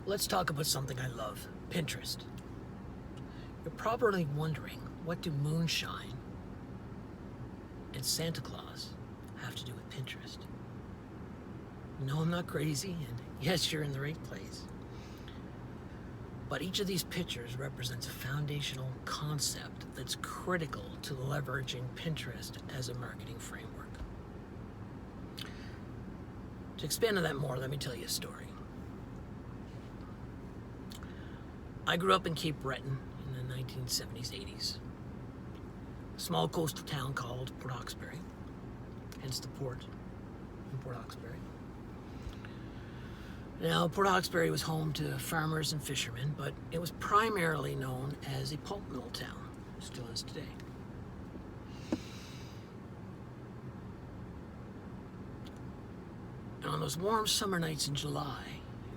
Let's talk about something I love, Pinterest. You're probably wondering, what do moonshine and Santa Claus have to do with Pinterest? No, I'm not crazy, and yes, you're in the right place. But each of these pictures represents a foundational concept that's critical to leveraging Pinterest as a marketing framework. To expand on that more, let me tell you a story. I grew up in Cape Breton in the 1970s, 80s. A small coastal town called Port Hawkesbury, hence the port in Port Hawkesbury. Now, Port Hawkesbury was home to farmers and fishermen, but it was primarily known as a pulp mill town, still is today. And on those warm summer nights in July,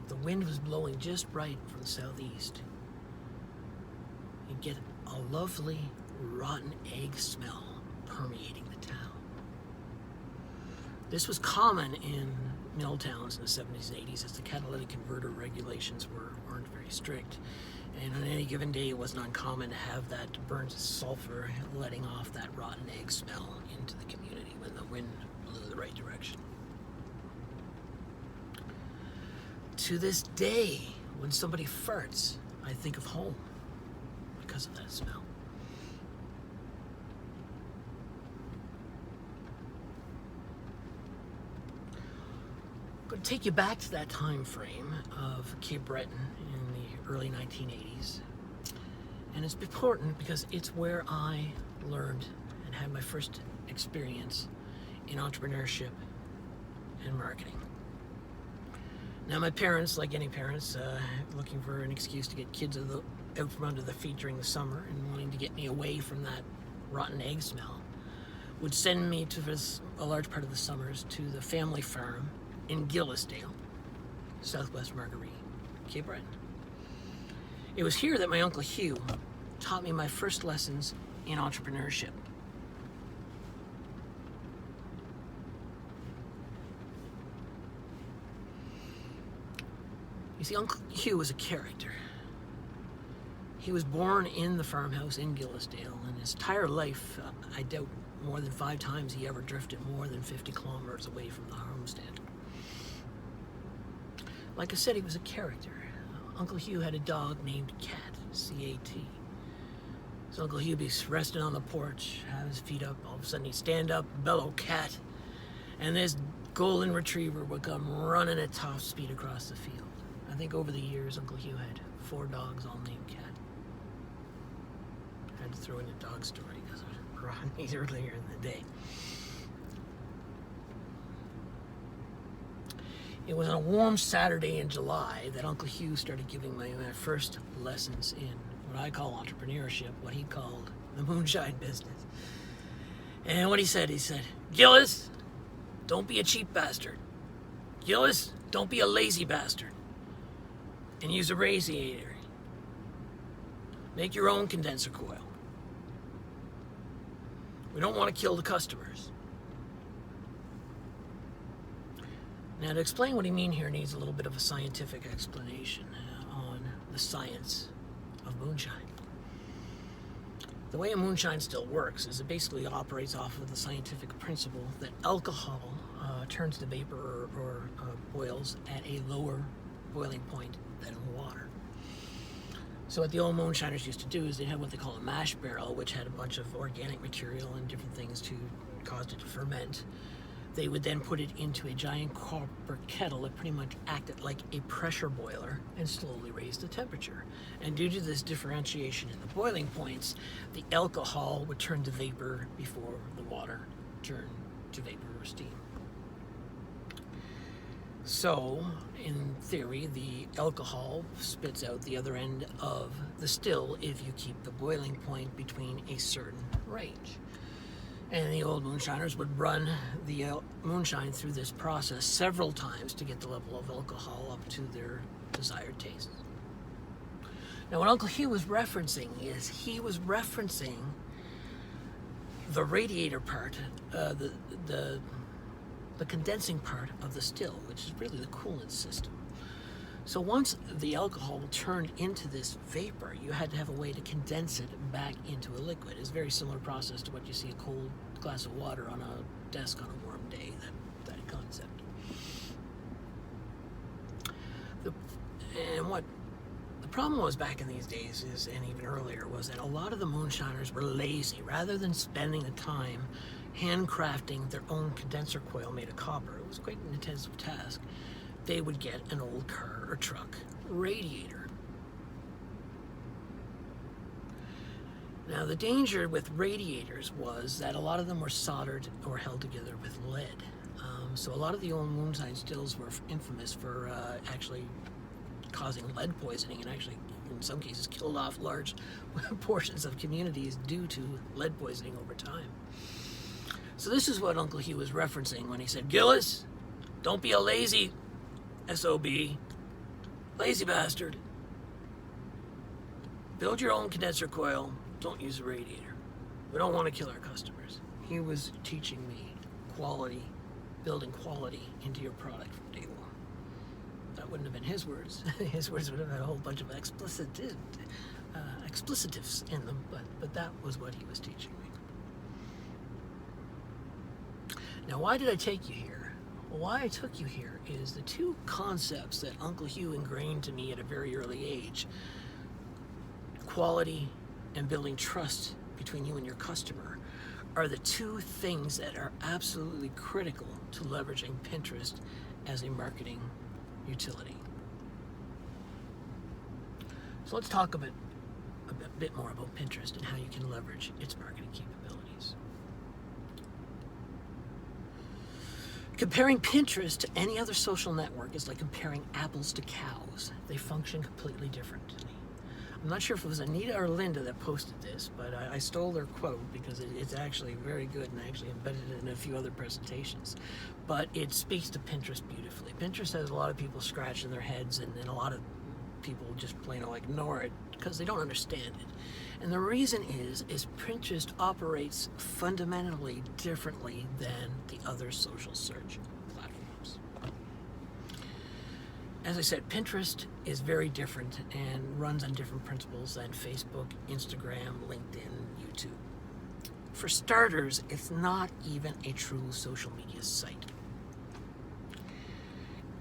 the wind was blowing just right from the southeast. You'd get a lovely rotten egg smell permeating the town. This was common in mill towns in the 70s and 80s as the catalytic converter regulations weren't very strict. And on any given day, it wasn't uncommon to have that burns of sulfur letting off that rotten egg smell into the community when the wind blew the right direction. To this day, when somebody farts, I think of home because of that smell. I'm going to take you back to that time frame of Cape Breton in the early 1980s. And it's important because it's where I learned and had my first experience in entrepreneurship and marketing. Now, my parents, like any parents, looking for an excuse to get kids out from under the feet during the summer and wanting to get me away from that rotten egg smell, would send me to a large part of the summers to the family farm in Gillis, Southwest Marguerite, Cape Breton. It was here that my Uncle Hugh taught me my first lessons in entrepreneurship. You see, Uncle Hugh was a character. He was born in the farmhouse in Gillisdale, and his entire life, I doubt more than 5 times he ever drifted more than 50 kilometers away from the homestead. Like I said, he was a character. Uncle Hugh had a dog named Cat, C-A-T. So Uncle Hugh be resting on the porch, have his feet up, all of a sudden he'd stand up, bellow Cat, and this golden retriever would come running at top speed across the field. I think over the years, Uncle Hugh had 4 dogs all named Cat. I had to throw in a dog story because I was these earlier in the day. It was on a warm Saturday in July that Uncle Hugh started giving my first lessons in what I call entrepreneurship, what he called the moonshine business. And what he said, Gillis, don't be a cheap bastard. Gillis, don't be a lazy bastard. And use a radiator. Make your own condenser coil. We don't want to kill the customers. Now, to explain what he means here needs a little bit of a scientific explanation on the science of moonshine. The way a moonshine still works is it basically operates off of the scientific principle that alcohol turns to vapor or boils at a lower boiling point than water. So what the old moonshiners used to do is they had what they call a mash barrel, which had a bunch of organic material and different things to cause it to ferment. They would then put it into a giant copper kettle that pretty much acted like a pressure boiler and slowly raised the temperature. And due to this differentiation in the boiling points, the alcohol would turn to vapor before the water turned to vapor or steam. So, in theory, the alcohol spits out the other end of the still if you keep the boiling point between a certain range. And the old moonshiners would run the moonshine through this process several times to get the level of alcohol up to their desired taste. Now, what Uncle Hugh was referencing is he was referencing the radiator part, the condensing part of the still, which is really the coolant system. So once the alcohol turned into this vapor, you had to have a way to condense it back into a liquid. It's a very similar process to what you see a cold glass of water on a desk on a warm day, that concept. What the problem was back in these days is, and even earlier, was that a lot of the moonshiners were lazy. Rather than spending the time handcrafting their own condenser coil made of copper, it was quite an intensive task, they would get an old car or truck radiator. Now, the danger with radiators was that a lot of them were soldered or held together with lead. So a lot of the old moonshine stills were infamous for actually causing lead poisoning, and actually, in some cases, killed off large portions of communities due to lead poisoning over time. So this is what Uncle Hugh was referencing when he said, Gillis, don't be a lazy SOB, lazy bastard. Build your own condenser coil, don't use a radiator. We don't want to kill our customers. He was teaching me quality, building quality into your product from day one. That wouldn't have been his words. His words would have had a whole bunch of explicitives in them, but that was what he was teaching me. Now, why did I take you here? Well, why I took you here is the two concepts that Uncle Hugh ingrained to me at a very early age: quality and building trust between you and your customer are the two things that are absolutely critical to leveraging Pinterest as a marketing utility. So let's talk a bit more about Pinterest and how you can leverage its marketing capabilities. Comparing Pinterest to any other social network is like comparing apples to cows. They function completely differently. I'm not sure if it was Anita or Linda that posted this, but I stole their quote because it's actually very good, and I actually embedded it in a few other presentations. But it speaks to Pinterest beautifully. Pinterest has a lot of people scratching their heads, and a lot of people just plain old ignore it because they don't understand it. And the reason is Pinterest operates fundamentally differently than the other social search platforms. As I said, Pinterest is very different and runs on different principles than Facebook, Instagram, LinkedIn, YouTube. For starters, it's not even a true social media site.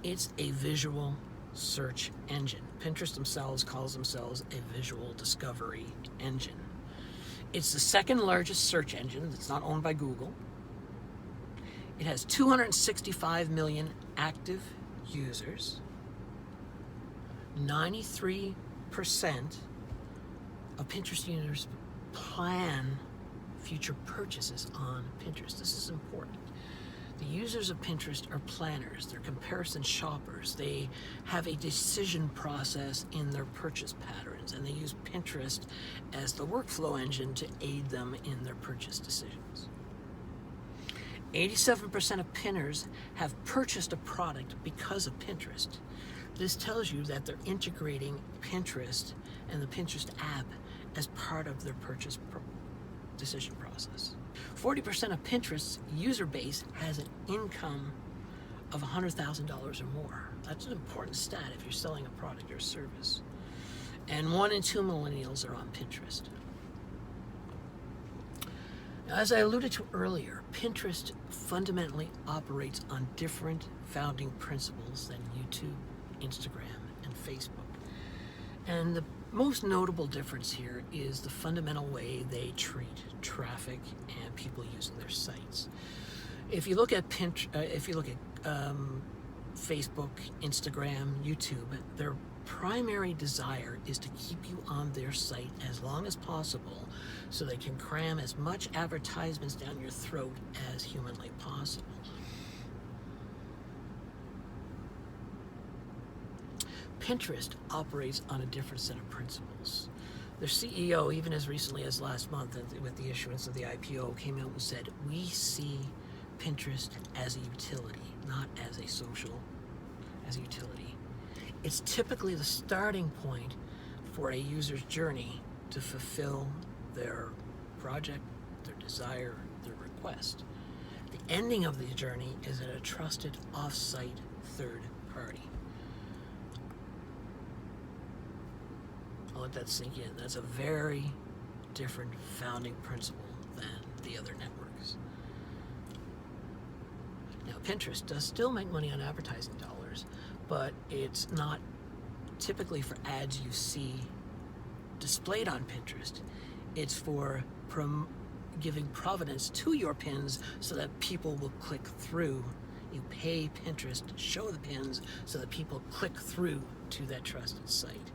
It's a visual search engine. Pinterest themselves calls themselves a visual discovery engine. It's the second largest search engine that's not owned by Google. It has 265 million active users. 93% of Pinterest users plan future purchases on Pinterest. This is important. The users of Pinterest are planners. They're comparison shoppers. They have a decision process in their purchase patterns, and they use Pinterest as the workflow engine to aid them in their purchase decisions. 87% of pinners have purchased a product because of Pinterest. This tells you that they're integrating Pinterest and the Pinterest app as part of their purchase decision process. 40% of Pinterest's user base has an income of $100,000 or more. That's an important stat if you're selling a product or service. And 1 in 2 millennials are on Pinterest. Now, as I alluded to earlier, Pinterest fundamentally operates on different founding principles than YouTube, Instagram, and Facebook. And the most notable difference here is the fundamental way they treat traffic and people using their sites. If you look at Facebook, Instagram, YouTube, their primary desire is to keep you on their site as long as possible so they can cram as much advertisements down your throat as humanly possible. Pinterest operates on a different set of principles. Their CEO, even as recently as last month with the issuance of the IPO, came out and said, we see Pinterest as a utility, not as a utility. It's typically the starting point for a user's journey to fulfill their project, their desire, their request. The ending of the journey is at a trusted off-site third party. let that sink in. That's a very different founding principle than the other networks. Now, Pinterest does still make money on advertising dollars, but it's not typically for ads you see displayed on Pinterest. It's for giving provenance to your pins so that people will click through. You pay Pinterest to show the pins so that people click through to that trusted site.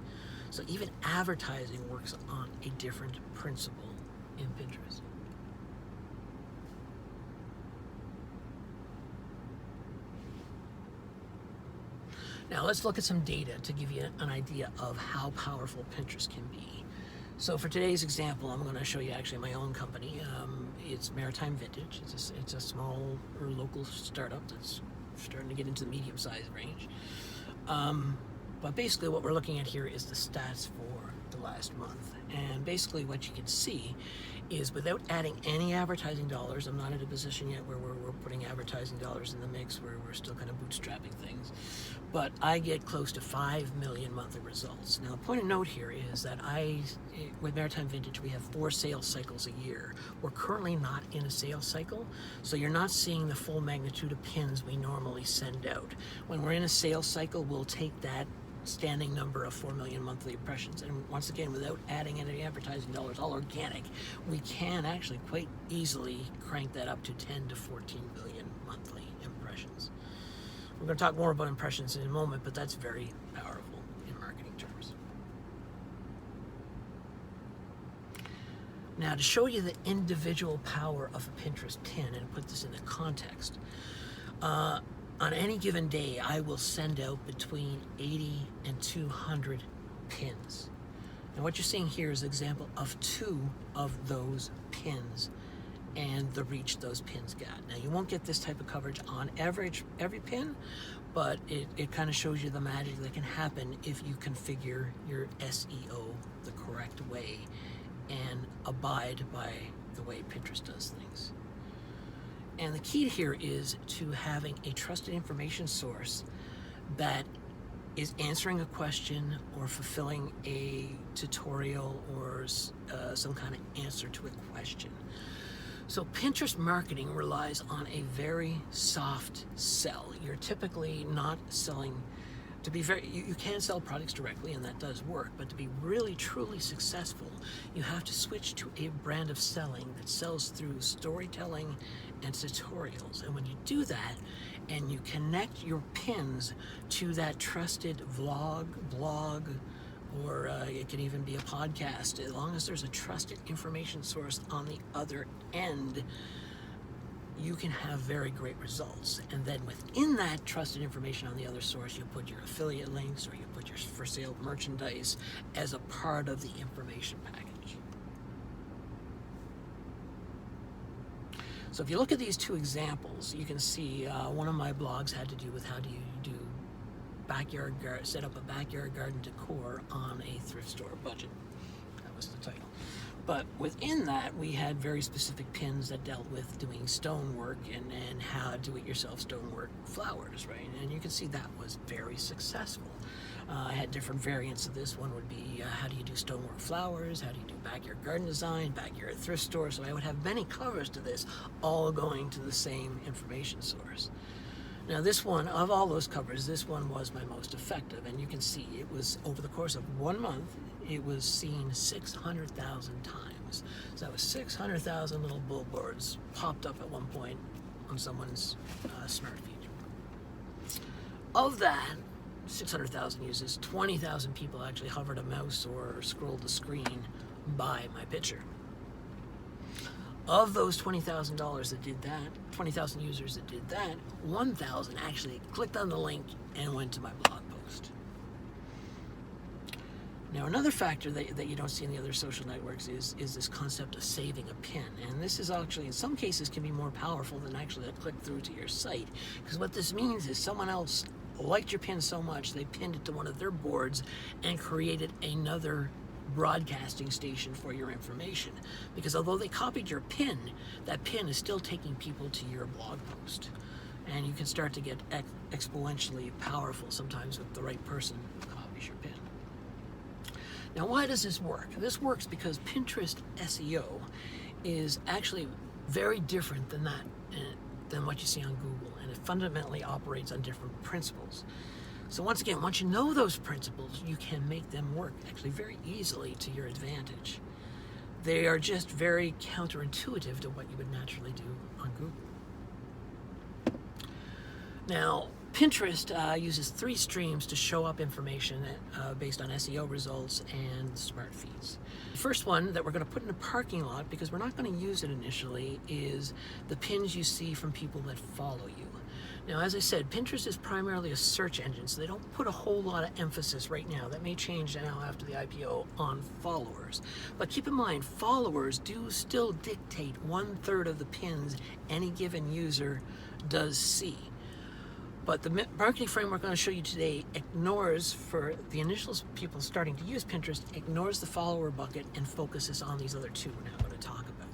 So even advertising works on a different principle in Pinterest. Now let's look at some data to give you an idea of how powerful Pinterest can be. So for today's example, I'm going to show you actually my own company. It's Maritime Vintage. It's a small or local startup that's starting to get into the medium-sized range. But basically what we're looking at here is the stats for the last month. And basically what you can see is without adding any advertising dollars, I'm not in a position yet where we're putting advertising dollars in the mix, where we're still kind of bootstrapping things. But I get close to 5 million monthly results. Now, the point of note here is that with Maritime Vintage, we have 4 sales cycles a year. We're currently not in a sales cycle, so you're not seeing the full magnitude of pins we normally send out. When we're in a sales cycle, we'll take that standing number of 4 million monthly impressions, and once again, without adding any advertising dollars, all organic, we can actually quite easily crank that up to 10 to 14 million monthly impressions. We're going to talk more about impressions in a moment, but that's very powerful in marketing terms. Now, to show you the individual power of a Pinterest pin and put this into context, on any given day, I will send out between 80 and 200 pins. And what you're seeing here is an example of 2 of those pins and the reach those pins got. Now, you won't get this type of coverage on every pin, but it kind of shows you the magic that can happen if you configure your SEO the correct way and abide by the way Pinterest does things. And the key here is to having a trusted information source that is answering a question or fulfilling a tutorial or some kind of answer to a question. So Pinterest marketing relies on a very soft sell. You're typically not selling, you can sell products directly, and that does work, but to be really truly successful, you have to switch to a brand of selling that sells through storytelling and tutorials. And when you do that and you connect your pins to that trusted vlog, blog, or it can even be a podcast, as long as there's a trusted information source on the other end, you can have very great results. And then within that trusted information on the other source, you put your affiliate links or you put your for sale merchandise as a part of the information package. So if you look at these 2 examples, you can see one of my blogs had to do with how do you do set up a backyard garden decor on a thrift store budget. That was the title. But within that, we had very specific pins that dealt with doing stonework and how do-it-yourself stonework flowers, right? And you can see that was very successful. I had different variants of this. One would be how do you do stonework flowers, how do you do backyard garden design, backyard thrift store. So I would have many covers to this, all going to the same information source. Now this one, of all those covers, this one was my most effective, and you can see it was, over the course of 1 month, it was seen 600,000 times. So that was 600,000 little billboards popped up at one point on someone's smart feed. Of that, 600,000 uses, 20,000 people actually hovered a mouse or scrolled the screen by my picture. Of those $20,000 that did that, 20,000 users that did that, 1,000 actually clicked on the link and went to my blog post. Now, another factor that you don't see in the other social networks is this concept of saving a pin. And this is actually, in some cases, can be more powerful than actually a click through to your site. Because what this means is someone else liked your pin so much, they pinned it to one of their boards and created another broadcasting station for your information. Because although they copied your pin, that pin is still taking people to your blog post. And you can start to get exponentially powerful sometimes if the right person copies your pin. Now, why does this work? This works because Pinterest SEO is actually very different than that, than what you see on Google, and it fundamentally operates on different principles. So once again, once you know those principles, you can make them work actually very easily to your advantage. They are just very counterintuitive to what you would naturally do on Google. Now, Pinterest uses 3 streams to show up information based on SEO results and smart feeds. The first one that we're going to put in a parking lot, because we're not going to use it initially, is the pins you see from people that follow you. Now, as I said, Pinterest is primarily a search engine, so they don't put a whole lot of emphasis right now. That may change now after the IPO on followers. But keep in mind, followers do still dictate 1/3 of the pins any given user does see. But the marketing framework I'm going to show you today ignores, for the initial people starting to use Pinterest, ignores the follower bucket and focuses on these other 2 we're now going to talk about.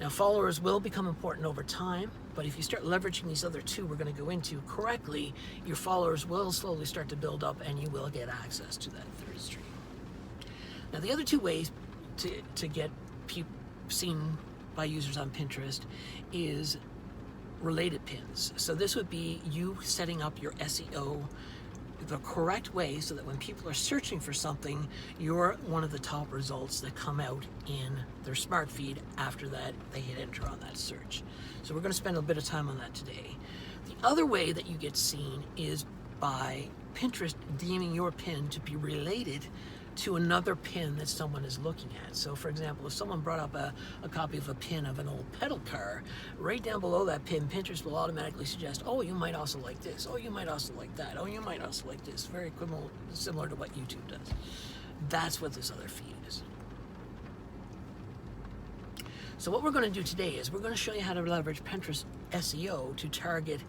Now, followers will become important over time, but if you start leveraging these other 2 we're going to go into correctly, your followers will slowly start to build up and you will get access to that 3rd stream. Now, the other 2 ways to get seen by users on Pinterest is related pins. So this would be you setting up your SEO the correct way so that when people are searching for something, you're one of the top results that come out in their smart feed after that they hit enter on that search. So we're going to spend a bit of time on that today. The other way that you get seen is by Pinterest deeming your pin to be related to another pin that someone is looking at. So for example, if someone brought up a copy of a pin of an old pedal car, right down below that pin, Pinterest will automatically suggest, oh, you might also like this, oh, you might also like that, oh, you might also like this. Very similar to what YouTube does. That's what this other feed is. So what we're going to do today is we're going to show you how to leverage Pinterest SEO to target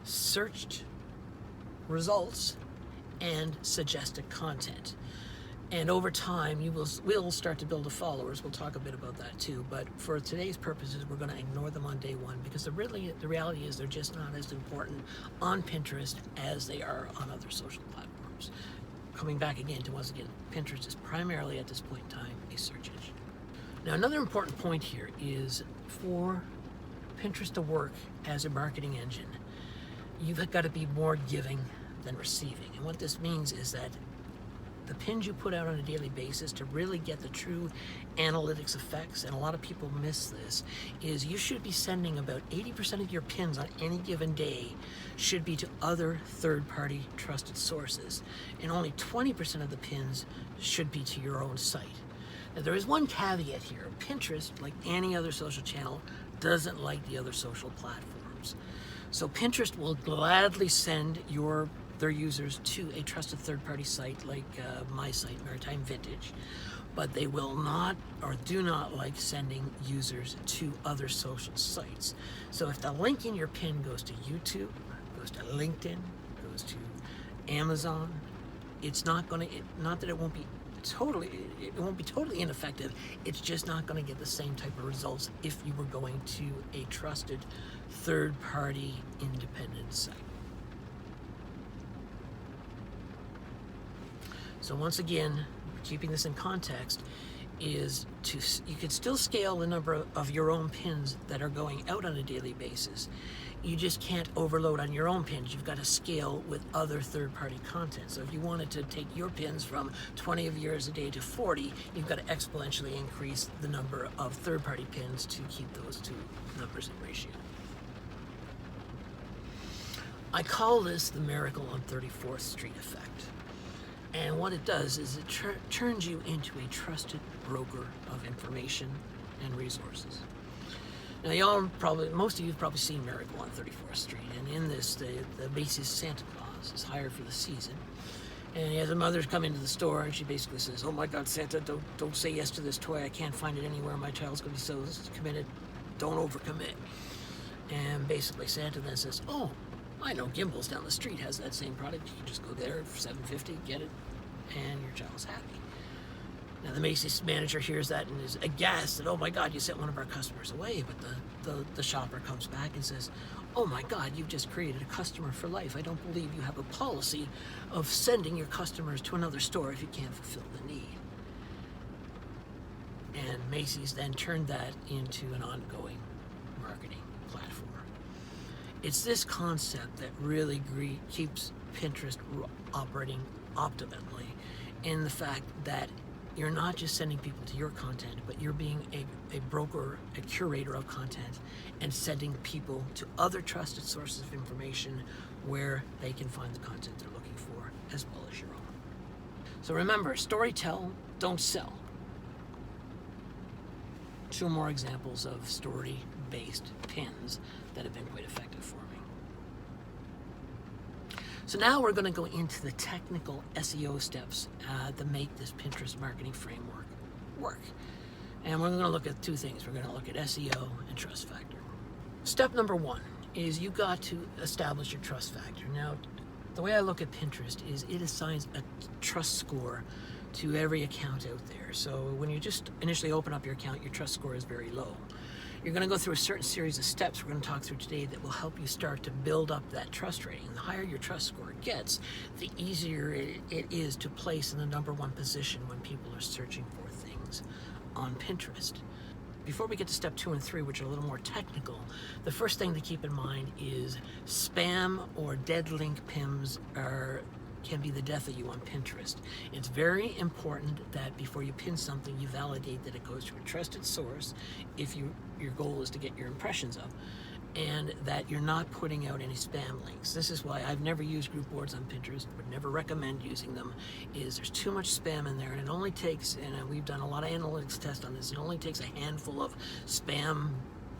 searched results and suggested content. And over time, we'll start to build followers. We'll talk a bit about that too. But for today's purposes, we're going to ignore them on day 1 because the reality is they're just not as important on Pinterest as they are on other social platforms. Coming back again to, once again, Pinterest is primarily at this point in time a search engine. Now, another important point here is for Pinterest to work as a marketing engine, you've got to be more giving than receiving. And what this means is that the pins you put out on a daily basis to really get the true analytics effects, and a lot of people miss this, is you should be sending about 80% of your pins on any given day should be to other third-party trusted sources, and only 20% of the pins should be to your own site. Now, there is one caveat here. Pinterest, like any other social channel, doesn't like the other social platforms. So Pinterest will gladly send their users to a trusted third-party site like my site, Maritime Vintage, but they will not or do not like sending users to other social sites. So if the link in your pin goes to YouTube, goes to LinkedIn, goes to Amazon, it's not going to, not that it won't be totally ineffective, it's just not going to get the same type of results if you were going to a trusted third-party independent site. So once again, keeping this in context, is you could still scale the number of your own pins that are going out on a daily basis. You just can't overload on your own pins. You've got to scale with other third-party content. So if you wanted to take your pins from 20 of yours a day to 40, you've got to exponentially increase the number of third-party pins to keep those 2 numbers in ratio. I call this the Miracle on 34th Street effect. And what it does is it turns you into a trusted broker of information and resources. Now, most of you have probably seen Miracle on 34th Street, and in this, the Macy's Santa Claus is hired for the season, and he has a mother come into the store, and she basically says, "Oh my God, Santa, don't say yes to this toy. I can't find it anywhere. My child's going to be so committed. Don't overcommit." And basically, Santa then says, "Oh, I know Gimbel's down the street has that same product. You can just go there for $7.50, get it, and your child's happy." Now the Macy's manager hears that and is aghast that, "Oh my God, you sent one of our customers away." But the shopper comes back and says, "Oh my God, you've just created a customer for life. I don't believe you have a policy of sending your customers to another store if you can't fulfill the need." And Macy's then turned that into an ongoing marketing platform. It's this concept that really keeps Pinterest operating optimally, in the fact that you're not just sending people to your content, but you're being a broker, a curator of content, and sending people to other trusted sources of information where they can find the content they're looking for, as well as your own. So remember, story tell, don't sell. 2 more examples of story-based pins that have been quite effective for me. So now we're going to go into the technical SEO steps that make this Pinterest marketing framework work. And we're going to look at 2 things. We're going to look at SEO and trust factor. Step number 1 is you got to establish your trust factor. Now, the way I look at Pinterest is it assigns a trust score to every account out there. So when you just initially open up your account, your trust score is very low. You're going to go through a certain series of steps we're going to talk through today that will help you start to build up that trust rating. The higher your trust score gets, the easier it is to place in the number 1 position when people are searching for things on Pinterest. Before we get to step 2 and 3, which are a little more technical, the first thing to keep in mind is spam or dead link pins can be the death of you on Pinterest. It's very important that before you pin something, you validate that it goes to a trusted source if your goal is to get your impressions up, and that you're not putting out any spam links. This is why I've never used group boards on Pinterest, would never recommend using them, is there's too much spam in there, and it only takes, and we've done a lot of analytics tests on this, it only takes a handful of spam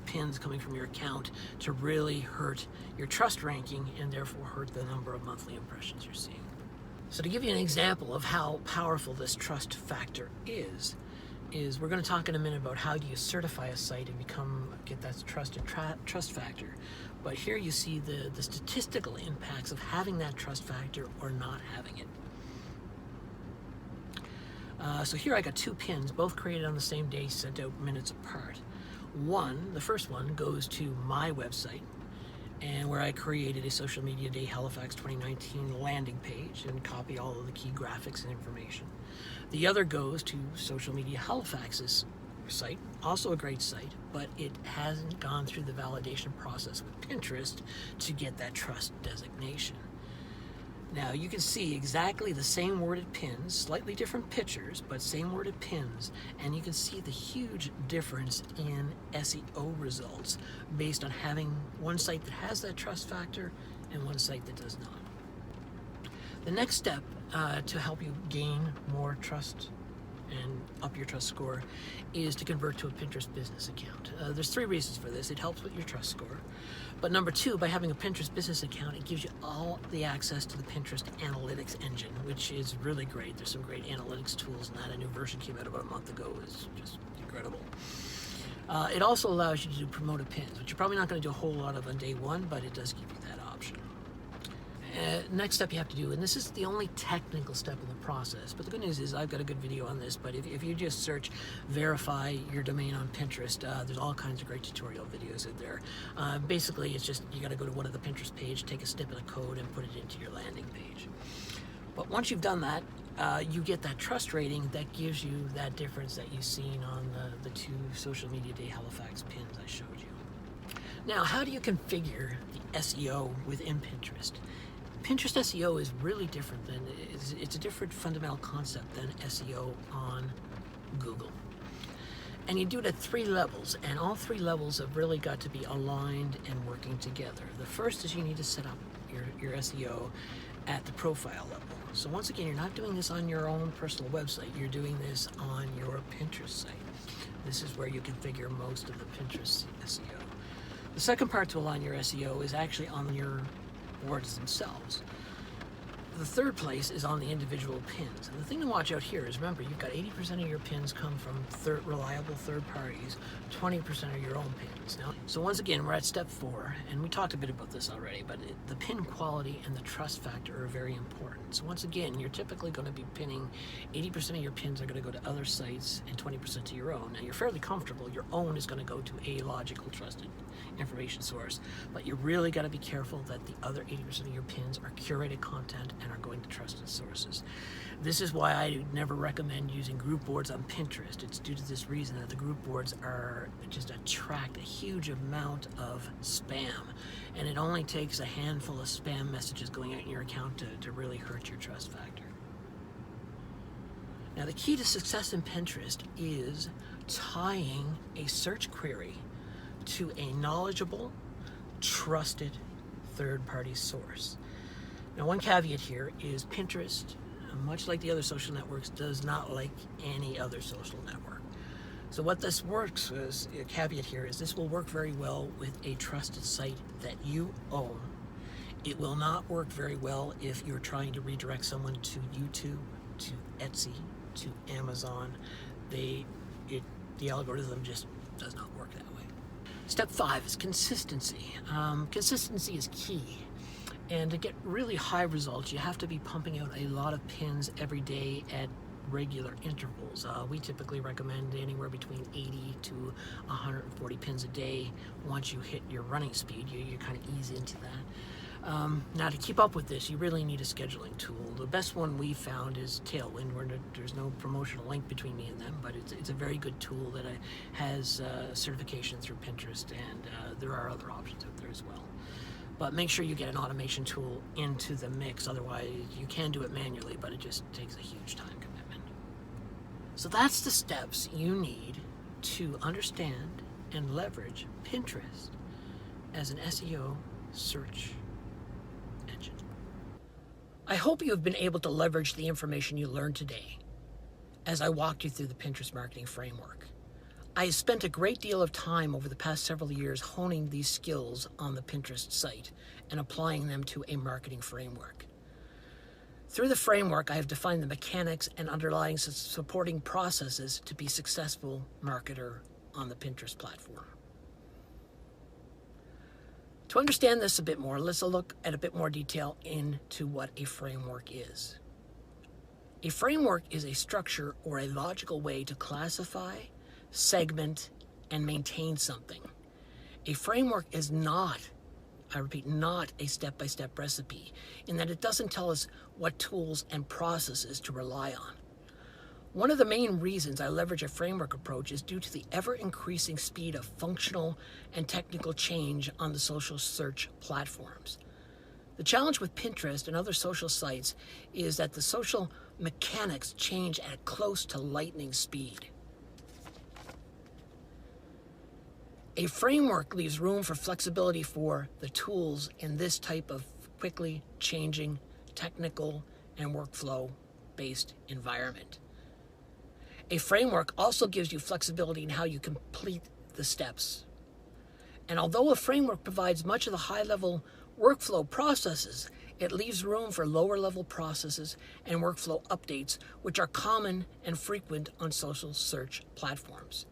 pins coming from your account to really hurt your trust ranking and therefore hurt the number of monthly impressions you're seeing. So to give you an example of how powerful this trust factor is we're going to talk in a minute about how do you certify a site and get that trust factor. But here you see the statistical impacts of having that trust factor or not having it. So here I got 2 pins, both created on the same day, sent out minutes apart. The first one goes to my website, and where I created a Social Media Day Halifax 2019 landing page and copy all of the key graphics and information. The other goes to Social Media Halifax's site, also a great site, but it hasn't gone through the validation process with Pinterest to get that trust designation. Now you can see exactly the same worded pins, slightly different pictures, but same worded pins, and you can see the huge difference in SEO results based on having one site that has that trust factor and one site that does not. The next step to help you gain more trust and up your trust score is to convert to a Pinterest business account. There's 3 reasons for this. It helps with your trust score. But number 2, by having a Pinterest business account, it gives you all the access to the Pinterest analytics engine, which is really great. There's some great analytics tools, and a new version came out about a month ago. It's just incredible. It also allows you to do promoted pins, which you're probably not going to do a whole lot of on day 1, but it does give you that option. Next step you have to do, and this is the only technical step in the process, but the good news is I've got a good video on this, but if you just search verify your domain on Pinterest, there's all kinds of great tutorial videos out there. Basically it's just you got to go to one of the Pinterest page, take a snippet of code and put it into your landing page. But once you've done that, you get that trust rating that gives you that difference that you've seen on the 2 Social Media Day Halifax pins I showed you. Now, how do you configure the SEO within Pinterest? Pinterest SEO is really different than, it's a different fundamental concept than SEO on Google. And you do it at 3 levels, and all 3 levels have really got to be aligned and working together. The first is you need to set up your SEO at the profile level. So once again, you're not doing this on your own personal website, you're doing this on your Pinterest site. This is where you configure most of the Pinterest SEO. The second part to align your SEO is actually on your boards themselves. The third place is on the individual pins. And the thing to watch out here is, remember, you've got 80% of your pins come from reliable third parties, 20% are your own pins. Now, so once again, we're at step 4, and we talked a bit about this already, but the pin quality and the trust factor are very important. So once again, you're typically going to be pinning 80% of your pins are going to go to other sites and 20% to your own. Now, you're fairly comfortable. Your own is going to go to a logical, trusted information source, but you really got to be careful that the other 80% of your pins are curated content and are going to trusted sources. This is why I never recommend using group boards on Pinterest. It's due to this reason that the group boards are just attract a huge amount of spam, and it only takes a handful of spam messages going out in your account to really hurt your trust factor. Now, the key to success in Pinterest is tying a search query to a knowledgeable, trusted third-party source. Now, one caveat here is Pinterest, much like the other social networks, does not like any other social network. So what this works is, a caveat here is this will work very well with a trusted site that you own. It will not work very well if you're trying to redirect someone to YouTube, to Etsy, to Amazon. The algorithm just does not work that way. Step 5 is consistency. Consistency is key. And to get really high results, you have to be pumping out a lot of pins every day at regular intervals. We typically recommend anywhere between 80 to 140 pins a day. Once you hit your running speed, you kind of ease into that. Now, to keep up with this, you really need a scheduling tool. The best one we found is Tailwind, where there's no promotional link between me and them, but it's a very good tool that has certification through Pinterest, and there are other options out there as well. But make sure you get an automation tool into the mix. Otherwise, you can do it manually, but it just takes a huge time commitment. So that's the steps you need to understand and leverage Pinterest as an SEO search engine. I hope you have been able to leverage the information you learned today as I walked you through the Pinterest marketing framework. I have spent a great deal of time over the past several years honing these skills on the Pinterest site and applying them to a marketing framework. Through the framework, I have defined the mechanics and underlying supporting processes to be a successful marketer on the Pinterest platform. To understand this a bit more, let's look at a bit more detail into what a framework is. A framework is a structure or a logical way to classify, segment, and maintain something. A framework is not, I repeat, not a step-by-step recipe, in that it doesn't tell us what tools and processes to rely on. One of the main reasons I leverage a framework approach is due to the ever-increasing speed of functional and technical change on the social search platforms. The challenge with Pinterest and other social sites is that the social mechanics change at close to lightning speed. A framework leaves room for flexibility for the tools in this type of quickly changing technical and workflow-based environment. A framework also gives you flexibility in how you complete the steps. And although a framework provides much of the high-level workflow processes, it leaves room for lower-level processes and workflow updates, which are common and frequent on social search platforms.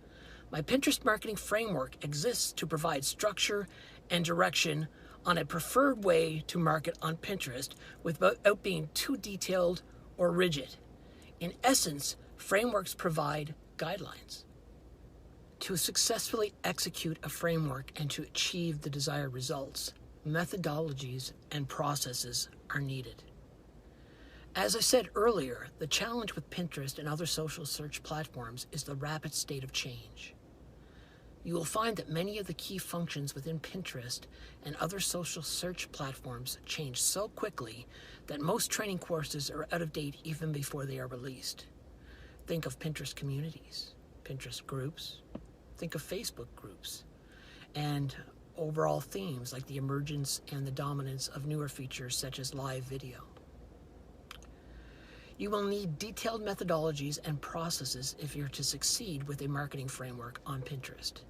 My Pinterest marketing framework exists to provide structure and direction on a preferred way to market on Pinterest without being too detailed or rigid. In essence, frameworks provide guidelines. To successfully execute a framework and to achieve the desired results, methodologies and processes are needed. As I said earlier, the challenge with Pinterest and other social search platforms is the rapid state of change. You will find that many of the key functions within Pinterest and other social search platforms change so quickly that most training courses are out of date even before they are released. Think of Pinterest communities, Pinterest groups, think of Facebook groups, and overall themes like the emergence and the dominance of newer features such as live video. You will need detailed methodologies and processes if you're to succeed with a marketing framework on Pinterest.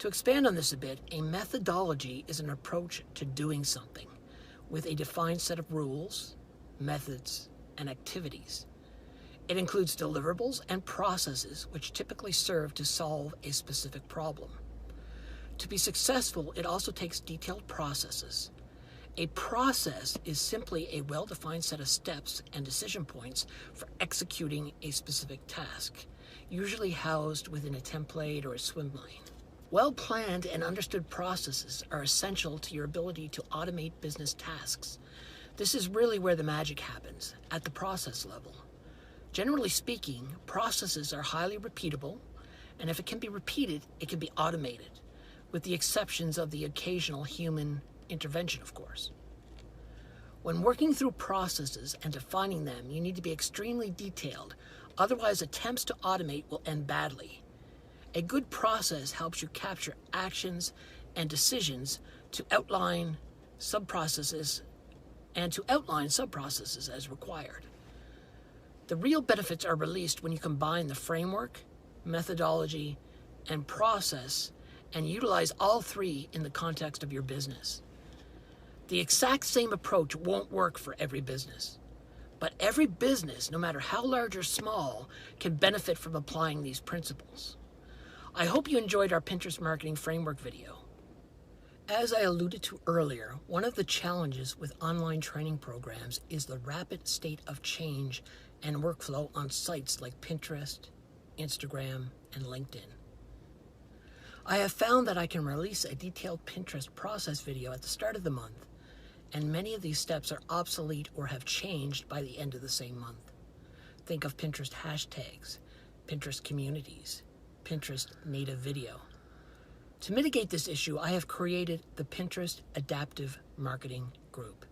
To expand on this a bit, a methodology is an approach to doing something with a defined set of rules, methods, and activities. It includes deliverables and processes which typically serve to solve a specific problem. To be successful, it also takes detailed processes. A process is simply a well-defined set of steps and decision points for executing a specific task, usually housed within a template or a swim lane. Well-planned and understood processes are essential to your ability to automate business tasks. This is really where the magic happens, at the process level. Generally speaking, processes are highly repeatable, and if it can be repeated, it can be automated, with the exceptions of the occasional human intervention, of course. When working through processes and defining them, you need to be extremely detailed, otherwise attempts to automate will end badly. A good process helps you capture actions and decisions to outline sub-processes as required. The real benefits are released when you combine the framework, methodology, and process and utilize all three in the context of your business. The exact same approach won't work for every business, but every business, no matter how large or small, can benefit from applying these principles. I hope you enjoyed our Pinterest marketing framework video. As I alluded to earlier, one of the challenges with online training programs is the rapid state of change and workflow on sites like Pinterest, Instagram, and LinkedIn. I have found that I can release a detailed Pinterest process video at the start of the month, and many of these steps are obsolete or have changed by the end of the same month. Think of Pinterest hashtags, Pinterest communities, Pinterest native video. To mitigate this issue, I have created the Pinterest Adaptive Marketing Group.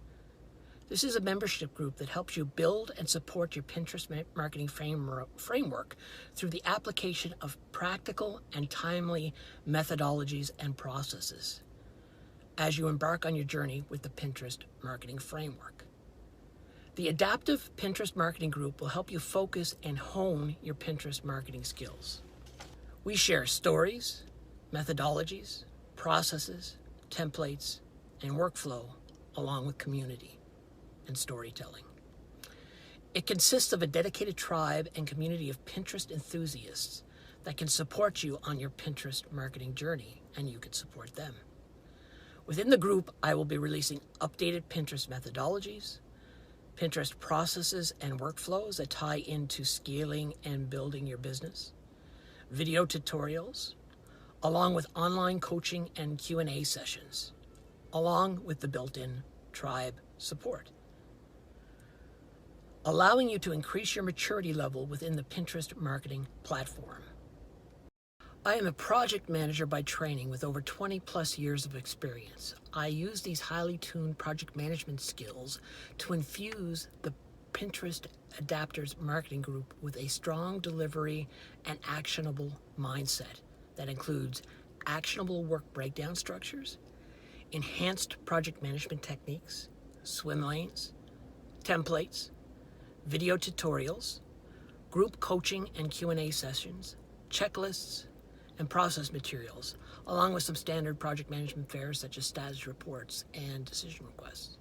This is a membership group that helps you build and support your Pinterest marketing framework through the application of practical and timely methodologies and processes as you embark on your journey with the Pinterest marketing framework. The Adaptive Pinterest Marketing Group will help you focus and hone your Pinterest marketing skills. We share stories, methodologies, processes, templates, and workflow, along with community and storytelling. It consists of a dedicated tribe and community of Pinterest enthusiasts that can support you on your Pinterest marketing journey, and you can support them. Within the group, I will be releasing updated Pinterest methodologies, Pinterest processes and workflows that tie into scaling and building your business, video tutorials, along with online coaching and Q&A sessions, along with the built-in tribe support, allowing you to increase your maturity level within the Pinterest marketing platform. I am a project manager by training with over 20 plus years of experience. I use these highly tuned project management skills to infuse the Pinterest Adapters Marketing Group with a strong delivery and actionable mindset that includes actionable work breakdown structures, enhanced project management techniques, swim lanes, templates, video tutorials, group coaching and Q&A sessions, checklists, and process materials, along with some standard project management affairs such as status reports and decision requests.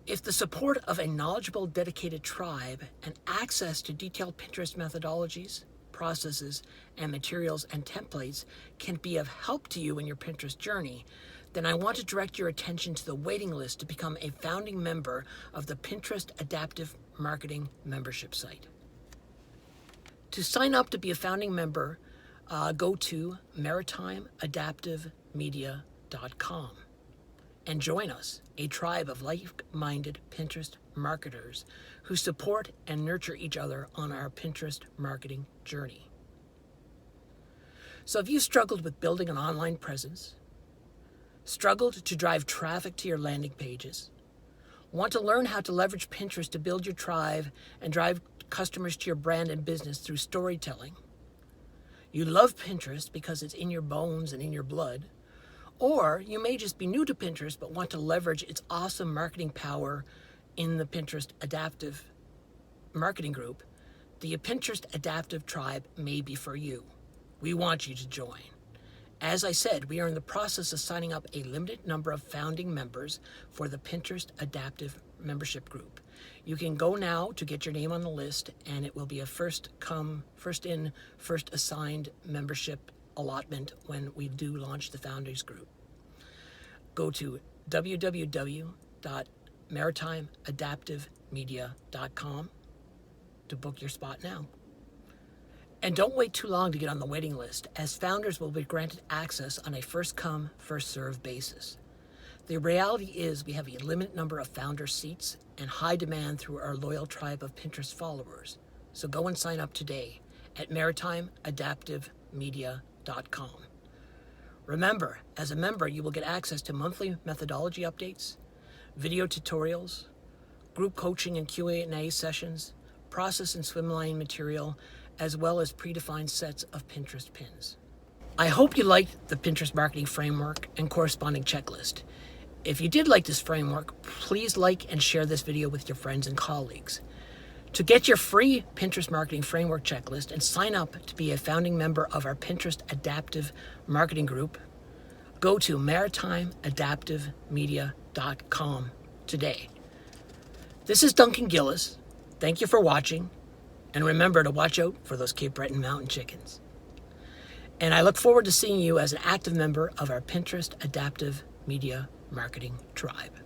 If the support of a knowledgeable, dedicated tribe and access to detailed Pinterest methodologies, processes, and materials and templates can be of help to you in your Pinterest journey, then I want to direct your attention to the waiting list to become a founding member of the Pinterest Adaptive Marketing membership site. To sign up to be a founding member, go to maritimeadaptivemedia.com and join us, a tribe of like-minded Pinterest marketers who support and nurture each other on our Pinterest marketing journey. So if you struggled with building an online presence, struggled to drive traffic to your landing pages, want to learn how to leverage Pinterest to build your tribe and drive customers to your brand and business through storytelling, you love Pinterest because it's in your bones and in your blood, or you may just be new to Pinterest but want to leverage its awesome marketing power in the Pinterest Adaptive Marketing Group, the Pinterest Adaptive Tribe may be for you. We want you to join. As I said, we are in the process of signing up a limited number of founding members for the Pinterest Adaptive Membership Group. You can go now to get your name on the list, and it will be a first come, first in, first assigned membership allotment when we do launch the Founders Group. Go to www.maritimeadaptivemedia.com to book your spot now. And don't wait too long to get on the waiting list, as founders will be granted access on a first come, first served basis. The reality is we have a limited number of founder seats and high demand through our loyal tribe of Pinterest followers. So go and sign up today at maritimeadaptivemedia.com. Remember, as a member, you will get access to monthly methodology updates, video tutorials, group coaching and Q&A sessions, process and swim lane material, as well as predefined sets of Pinterest pins. I hope you liked the Pinterest marketing framework and corresponding checklist. If you did like this framework, please like and share this video with your friends and colleagues. To get your free Pinterest marketing framework checklist and sign up to be a founding member of our Pinterest Adaptive Marketing Group, go to maritimeadaptivemedia.com today. This is Duncan Gillis. Thank you for watching, and remember to watch out for those Cape Breton mountain chickens. And I look forward to seeing you as an active member of our Pinterest Adaptive Media Marketing Tribe.